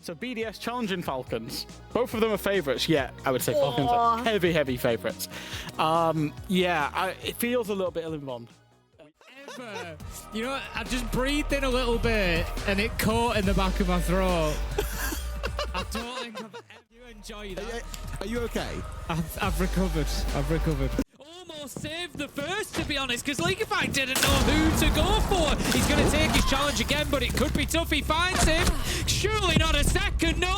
So BDS challenging Falcons. Both of them are favourites, yet I would say Falcons are heavy, heavy favourites. It feels a little bit ill-informed. You know what? I just breathed in a little bit and it caught in the back of my throat. I don't think you enjoy that. Are you okay? I've recovered. I've recovered. Almost saved the first, to be honest, because Leagueify didn't know who to go for. He's going to take his challenge again, but it could be tough. He finds him. Surely not a second. No.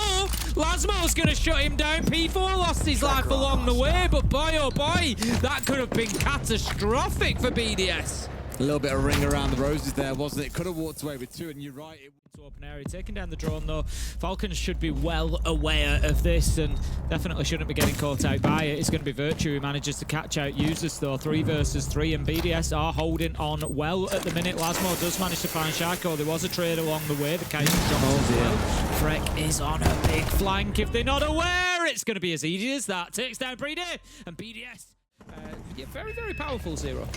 Lasmo's going to shut him down. P4 lost his life along the way, but boy, oh boy, that could have been catastrophic for BDS. A little bit of ring around the roses there, wasn't it? Could have walked away with two, and you're right. To open area, taking down the drone though. Falcons should be well aware of this and definitely shouldn't be getting caught out by it. It's going to be Virtue who manages to catch out users though. 3 versus 3, and BDS are holding on well at the minute. Lasmo does manage to find Shaco. There was a trade along the way. The Kaiser drops as well. Freck is on a big flank. If they're not aware, it's going to be as easy as that. Takes down Breedy, and BDS. Yeah, very, very powerful Zero.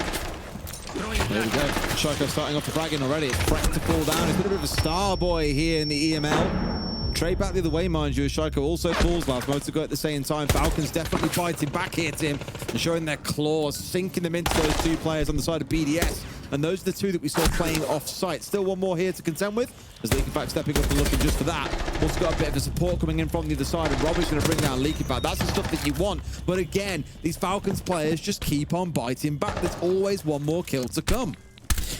There we go. Shaco starting off the fragging already. It's Freck to fall down. He's been a bit of a star boy here in the EML. Trade back the other way, mind you, as Shaco also falls. Lasmo to go at the same time. Falcons definitely fighting back here, Tim, and showing their claws, sinking them into those 2 players on the side of BDS. And those are the 2 that we saw playing off-site. Still one more here to contend with, as Leagueify stepping up and looking just for that. Also got a bit of a support coming in from the other side, and Robbie's going to bring down Leagueify. That's the stuff that you want. But again, these Falcons players just keep on biting back. There's always one more kill to come.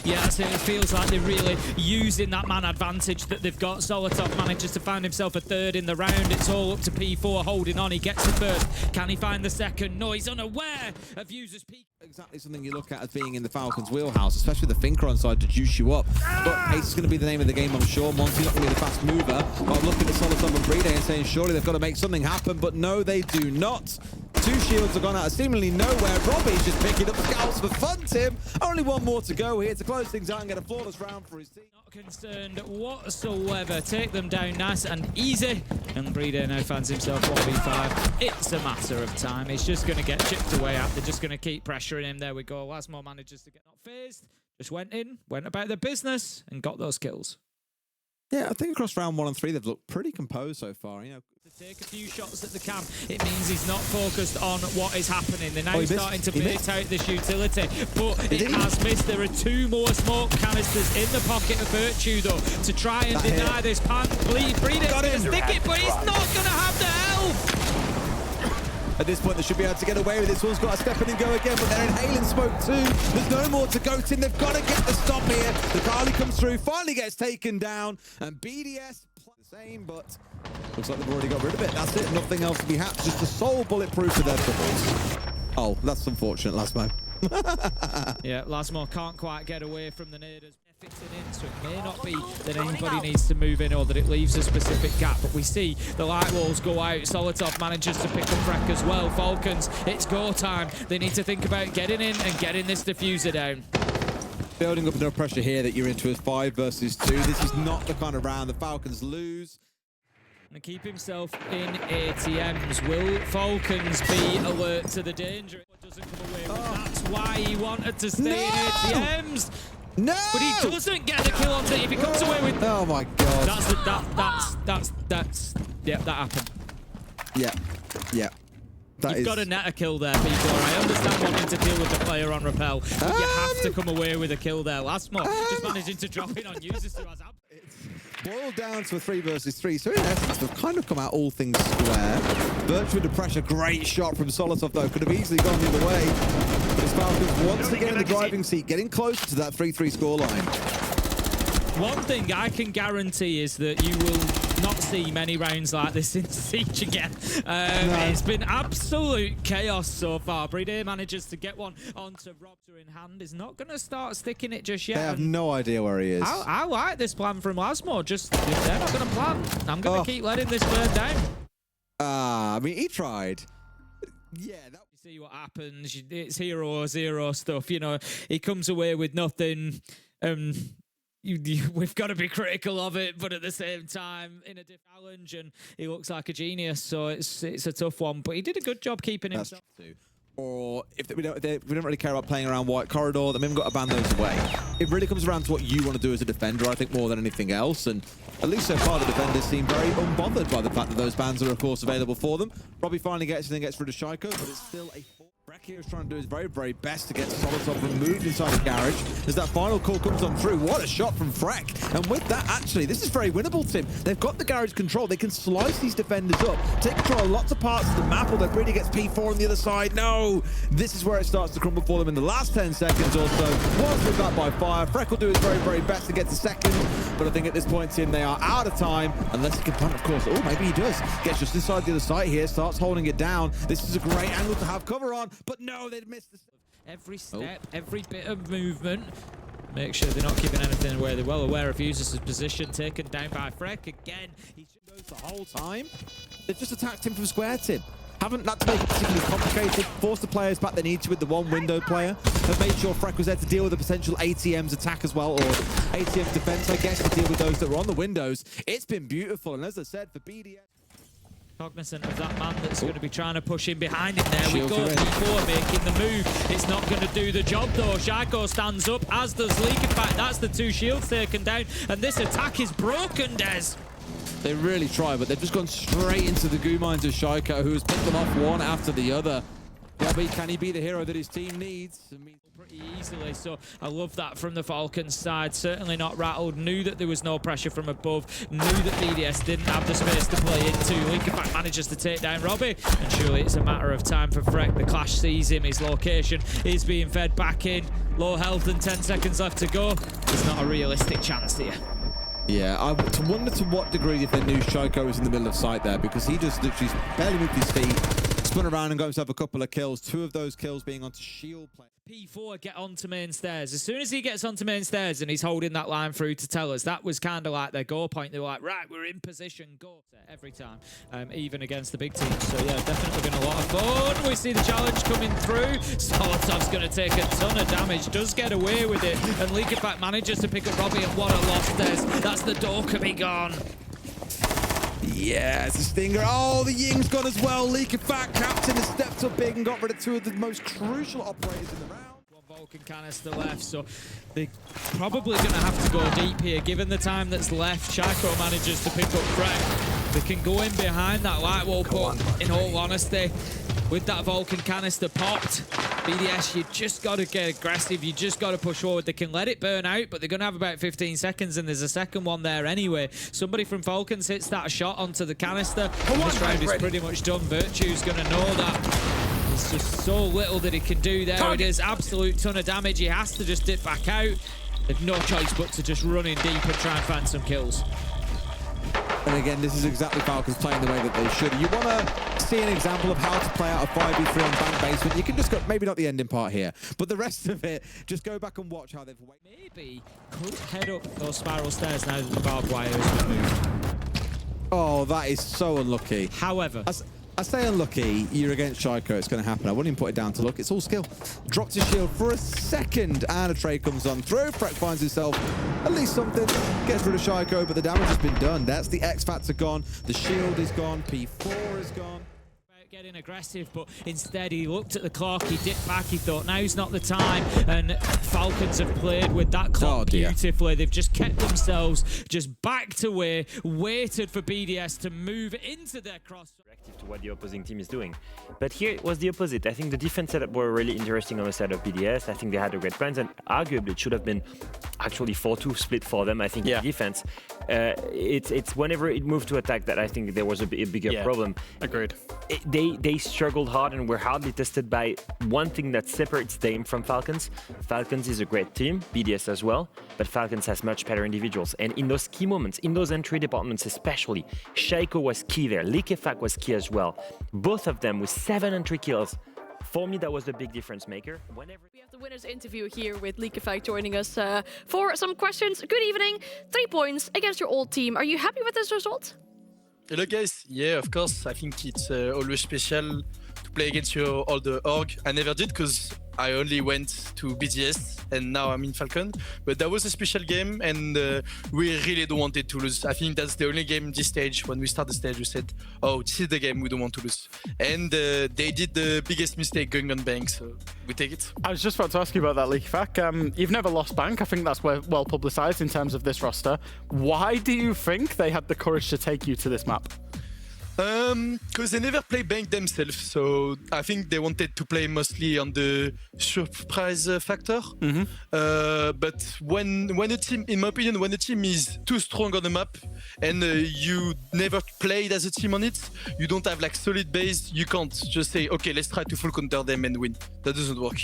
Yeah, that's it. It feels like they're really using that man advantage that they've got. Solotov manages to find himself a 3rd in the round. It's all up to P4 holding on. He gets the first. Can he find the second? No, he's unaware of users peak. Exactly something you look at as being in the Falcons' wheelhouse, especially the Thinker on side to juice you up. But Ace is going to be the name of the game, I'm sure. Monty not going to be the fast mover. But I'm looking at Solotov and Breedy and saying surely they've got to make something happen. But no, they do not. 2 shields have gone out of seemingly nowhere. Robbie's just picking up the scouts for fun, Tim. Only one more to go here to close things out and get a flawless round for his team. Not concerned whatsoever. Take them down nice and easy. And Breeder now finds himself 1v5. It's a matter of time. He's just going to get chipped away at. They're just going to keep pressuring him. There we go. Lasmo manages to get not phased. Just went in, went about their business, and got those kills. Yeah, I think across round 1 and 3, they've looked pretty composed so far. You know, to take a few shots at the cam, it means he's not focused on what is happening. They're now starting to bait out this utility, but it has missed. There are 2 more smoke canisters in the pocket of Virtue, though, to try and deny this pan. Breeder's going to stick it, but he's not going to have the health. At this point, they should be able to get away with this. One's got to step in and go again, but they're inhaling smoke too. There's no more to go, Tim. They've got to get the stop here. The Carly comes through, finally gets taken down, and BDS the same, but looks like they've already got rid of it. That's it. Nothing else to be hacked. Just the sole bulletproof for their troubles. Oh, that's unfortunate, Lasmo. Yeah, Lasmo can't quite get away from the naders. Fitting in, so it may not be that anybody needs to move in or that it leaves a specific gap, but we see the light walls go out. Solotov manages to pick up Freck as well. Falcons, it's go time. They need to think about getting in and getting this diffuser down. Building up enough pressure here that you're into a 5 versus 2. This is not the kind of round the Falcons lose. And keep himself in ATMs. Will Falcons be alert to the danger? It doesn't come away with. That's why he wanted to stay in ATMs. No! But he doesn't get the kill on it. If he comes away with... Oh my god. Yeah, that happened. Yeah. You've got to net a kill there, people. I understand wanting to deal with the player on rappel, but you have to come away with a kill there. Lasmo just managing to drop in on users who has boiled down to a 3 versus 3, so in essence they've kind of come out all things square. Virtue with the pressure, great shot from Solotov though, could have easily gone the other way. But it's Falcons once again in the driving seat, getting closer to that 3-3 scoreline. One thing I can guarantee is that you will not see many rounds like this in Siege again. It's been absolute chaos so far. Breedy manages to get one onto Robster in hand. He's not going to start sticking it just yet. They have no idea where he is. I like this plan from Lasmo. Just, if they're not going to plan, I'm going to keep letting this burn down. I mean, he tried. Yeah, that... You see what happens. It's hero zero stuff. You know, he comes away with nothing. We've got to be critical of it, but at the same time, in a different challenge, and he looks like a genius, so it's a tough one. But he did a good job keeping himself. Or if we don't really care about playing around white corridor, then we haven't got to ban those away. It really comes around to what you want to do as a defender, I think, more than anything else. And at least so far, the defenders seem very unbothered by the fact that those bans are, of course, available for them. Robbie finally gets rid of Shaiko, but it's still a... Breck here is trying to do his very, very best to get Solotov removed inside the garage as that final call comes on through. What a shot from Freck. And with that, actually, this is very winnable, Tim. They've got the garage control. They can slice these defenders up, take control of lots of parts of the map, although Brady gets P4 on the other side. No! This is where it starts to crumble for them in the last 10 seconds or so. Was with that by fire. Freck will do his very, very best to get to second, but I think at this point, Tim, they are out of time, unless he can punt, of course. Oh, maybe he does. Gets just inside the other side here, starts holding it down. This is a great angle to have cover on, but no, they'd missed the... Every step, every bit of movement. Make sure they're not giving anything away. They're well aware of Usus' position, taken down by Freck again. He goes the whole time. They've just attacked him from square, Tim. Haven't had to make it particularly complicated. Forced the players back they need to with the one window player. Have made sure Freck was there to deal with the potential ATM's attack as well, or ATM's defense, I guess, to deal with those that were on the windows. It's been beautiful, and as I said, for BDS... Cognizant of that man that's going to be trying to push in behind him there. We've got P4 making the move. It's not going to do the job though. Shaiko stands up, as does League. In fact, that's the two shields taken down, and this attack is broken, Des. They really try, but they've just gone straight into the goo mines of Shaiko, who has picked them off one after the other. Robbie, can he be the hero that his team needs? Pretty easily, so I love that from the Falcons side. Certainly not rattled, knew that there was no pressure from above, knew that BDS didn't have the space to play into. Link, in fact, manages to take down Robbie, and surely it's a matter of time for Freck. The Clash sees him, his location is being fed back in. Low health and 10 seconds left to go. There's not a realistic chance here. Yeah, I wonder to what degree if they knew Shaiko was in the middle of sight there, because he just literally barely moved his feet, spun around and got himself a couple of kills, 2 of those kills being onto shield play. P4 get onto main stairs. As soon as he gets onto main stairs and he's holding that line through to tell us, that was kind of like their goal point. They were like, right, we're in position, go. Every time, even against the big teams. So yeah, definitely been a lot of fun. We see the challenge coming through. Solotov's going to take a ton of damage, does get away with it, and Leak, in fact, manages to pick up Robbie, and what a loss there's. That's the Dokkaebi gone. Yeah, it's a stinger. Oh, the Ying's gone as well. Leak, in fact, captain has stepped up big and got rid of 2 of the most crucial operators in the round. One Vulcan canister left, so they're probably going to have to go deep here. Given the time that's left, Shaiko manages to pick up Freck. They can go in behind that light wall, but in all honesty, with that Vulcan canister popped, BDS, you just got to get aggressive. You just got to push forward. They can let it burn out, but they're going to have about 15 seconds, and there's a second one there anyway. Somebody from Falcons hits that shot onto the canister. This round is pretty much done. Virtue's going to know that. There's just so little that he can do there. It is absolute ton of damage. He has to just dip back out. They've no choice but to just run in deep and try and find some kills. And again, this is exactly Falcons playing the way that they should. You want to see an example of how to play out a 5v3 on bank basement. You can just go, maybe not the ending part here, but the rest of it, just go back and watch how they've... Maybe could head up those spiral stairs now that the barbed wire is removed. Oh, that is so unlucky. However... I say unlucky, you're against Shaiko, it's going to happen. I wouldn't even put it down to luck, it's all skill. Drops his shield for a second, and a trade comes on through. Freck finds himself at least something, gets rid of Shaiko, but the damage has been done. That's the X Factor gone, the shield is gone, P4 is gone. Getting aggressive, but instead he looked at the clock, he dipped back, he thought now's not the time, and Falcons have played with that clock beautifully. They've just kept themselves just backed away, waited for BDS to move into their cross. To what the opposing team is doing. But here it was the opposite. I think the defense setup were really interesting on the side of BDS. I think they had a great plans, and arguably it should have been actually 4-2 split for them. I think in defense, it's whenever it moved to attack that I think there was a bigger problem. Agreed. They struggled hard and were hardly tested by one thing that separates them from Falcons. Falcons is a great team, BDS as well, but Falcons has much better individuals. And in those key moments, in those entry departments especially, Shaiko was key there. Likefak was key as well. Both of them with 7 entry kills. For me, that was the big difference maker. We have the winners interview here with Likefak joining us for some questions. Good evening. 3 points against your old team. Are you happy with this result? Hello guys, yeah, of course. I think it's always special to play against your old org. I never did because I only went to BDS and now I'm in Falcon. But that was a special game and we really don't want it to lose. I think that's the only game this stage. When we start the stage, we said, oh, this is the game we don't want to lose. And they did the biggest mistake going on bank, so we take it. I was just about to ask you about that, Leakyfac. You've never lost bank. I think that's well publicized in terms of this roster. Why do you think they had the courage to take you to this map? Because they never play bank themselves, so I think they wanted to play mostly on the surprise factor. But when a team, in my opinion, when a team is too strong on the map and you never played as a team on it, you don't have like solid base, you can't just say, okay, let's try to full counter them and win. That doesn't work.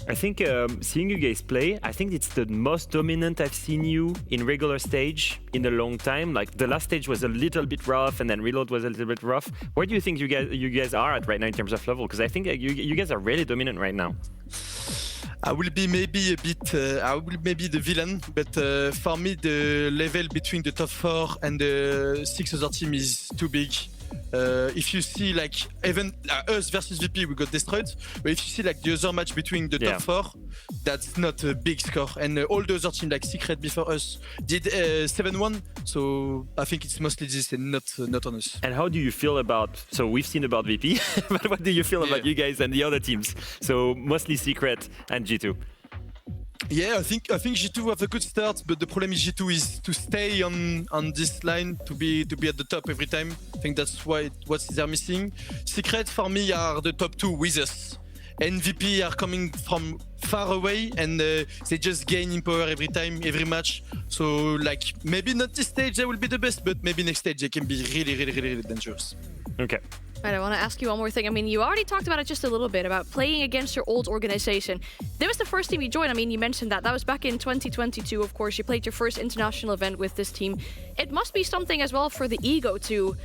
I think seeing you guys play, I think it's the most dominant I've seen you in regular stage in a long time. Like the last stage was a little bit rough, and then reload was a little bit rough. Where do you think you guys are at right now in terms of level? Because I think you guys are really dominant right now. I will be maybe a bit, I will maybe the villain, but for me the level between the top 4 and the 6 other team is too big. If you see like even us versus VP, we got destroyed. But if you see like the other match between the top 4, that's not a big score. And all the other teams like Secret before us did 7-1. So I think it's mostly this and not on us. And how do you feel about? So we've seen about VP, but what do you feel about you guys and the other teams? So mostly Secret and G2. Yeah, I think G2 have a good start, but the problem is G2 is to stay on this line, to be at the top every time. I think that's what they're missing. Secret for me are the top 2 with us. MVP are coming from far away and they just gain in power every time, every match. So like maybe not this stage they will be the best, but maybe next stage they can be really dangerous. Okay. Right, I want to ask you one more thing. I mean, you already talked about it just a little bit, about playing against your old organization. This was the first team you joined. I mean, you mentioned that. That was back in 2022, of course. You played your first international event with this team. It must be something as well for the ego to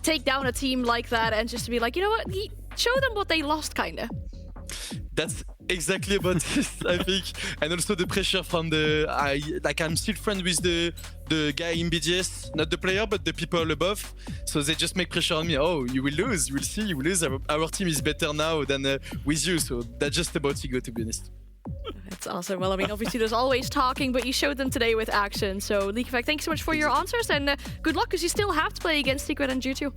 take down a team like that and just to be like, you know what, show them what they lost, kind of. That's exactly about this, I think. And also the pressure from I'm still friends with the guy in BDS, not the player, but the people above. So they just make pressure on me. Oh, you will lose. You will see, you will lose. Our team is better now than with you. So that's just about ego, to be honest. That's awesome. Well, I mean, obviously there's always talking, but you showed them today with action. So, Leakyfac, thanks so much for your answers, and good luck, because you still have to play against Secret and G2.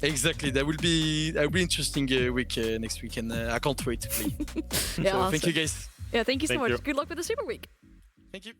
Exactly, that will be interesting week next week, and I can't wait to play. Yeah, so awesome. Thank you guys. Yeah, thank you so Thank much. you. Good luck with the Super Week. Thank you.